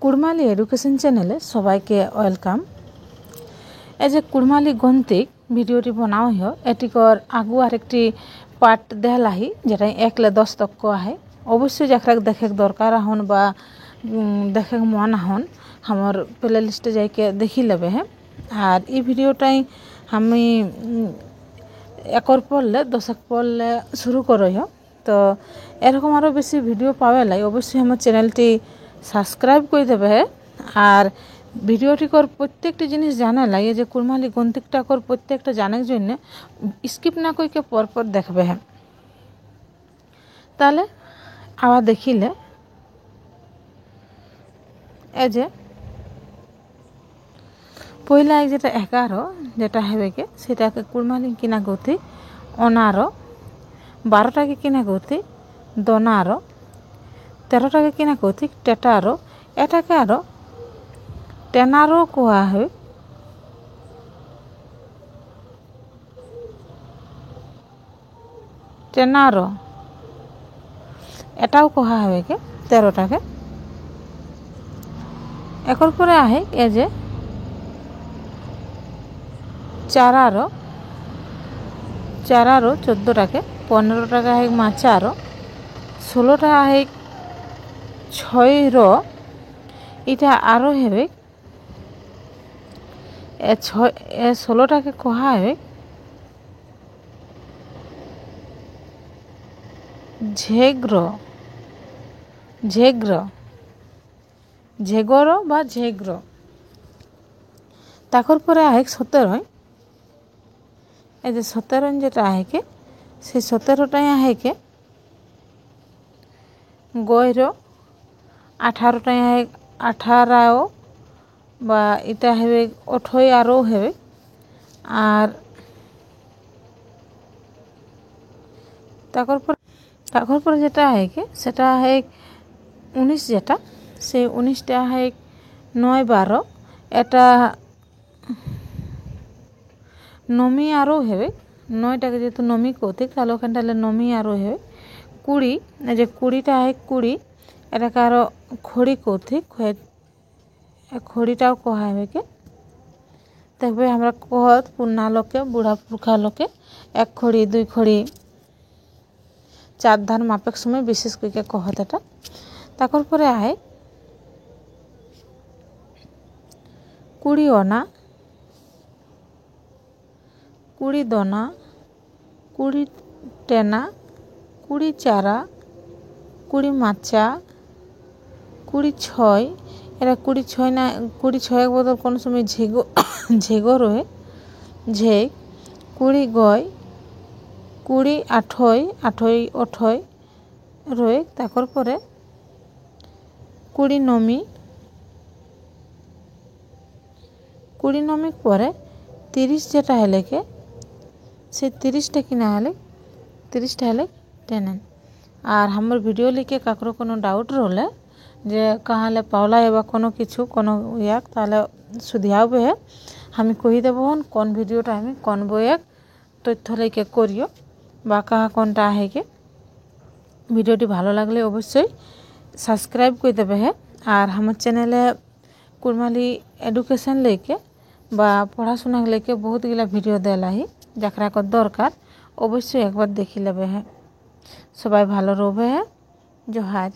Kurmali education चैनले सबाइके welcome. एज ए कुड़माली गणितिक भिडियोटी बनाओ हो एटिकर आगु आरेकटी पार्ट देहलाही जेटा 1 ले 10 तक को आहे। अवश्य जखराक देखे दरकार आहन बा देखे मन आहन हमर प्ले लिस्ट जाके देखी लेबे है। और ई भिडियोटाई हमी एकर पढ़ले 10 पढ़ले शुरू करो हो। तो एरकम आरो बेसी भिडियो पावे लाई अवश्य हमर चैनलटी सबस्क्राइब कर देबे है। और भिडियोटी कर प्रत्येकटी जिनिस जाना लागे जे कुड़माली गणितिकटा कर प्रत्येकटा जानार जन्य स्किप ना करके परपर देखबे है। ताहले आबार देखिले ए जे पहला एक जेटा 11 जेटा हेबे के सेटाके कुड़माली किना गति 11 12टाके किना गति 12 13टाके किना गति 13 एटाके आरो 13 कोआ है। एटाও कोहा है के 13टाके एकर परे आहे ए जे 4 14टाके 15टाके है माचार 16टा है 6 इटा आरो हेबे 16टाके कोहा है झेग्र बा झेग्र ताकर परे आहे 17 ए जे 17 जेटा आहे के से 17टाई आहे के गैर 18टाई आहे 18 बा इटा हेबे 18 हेबे और ताकर पर जेटा है के सेटा है 19 जेटा से 19टा है 9 12 एटा नमी आरो हेबे 9टाके जेतु नमी कौतिक ताहले ओखानटाले नमी आरो हेबे 20 ए जे 20टा है 20 एटाके आरो खड़ी कौतिक खड़ीटाও कहा है के देखबे हमरा कहत पुरना लोके बुढ़ा पुरखा लोके 1 खड़ी 2 खड़ी 4 धान मापेक समय विशेष करके कहत एटा ताकर परे आहे 20 अना 20 दना 20 टेना 20 चारा 20 माचा 20 छय एरा 20 छय ना 20 छय बदल कोन समय झेगो रहे झेग 20 गय 20 आठय रहे ताकर परे 20 नमी 20 नमी परे 30 जेटा हेले के से 30टा किना हेले 30टा हेले टेनेन। और हमर भिडियो लिखे काकरो कोनो डाउट रहले जे कहाँले पावला एबा कोनो किछु कोनो याक ताहले सुधियाबे है हमें कहि देबहन कोन भिडियोटा हमें कोन बयक तथ्य लेके करियो बा कहा कोनटा है के भिडियोटी भालो लागले अवश्य सबस्क्राइब कर देबे है। और हमर चैनेले कुड़माली एडुकेशन लेके बा पढ़ाशोना लेके बहुत गिला भिडियो देलाही जकरा को दरकार अवश्य एक बार देखि लेबे है। सबाई भालो रहबे है। जोहार।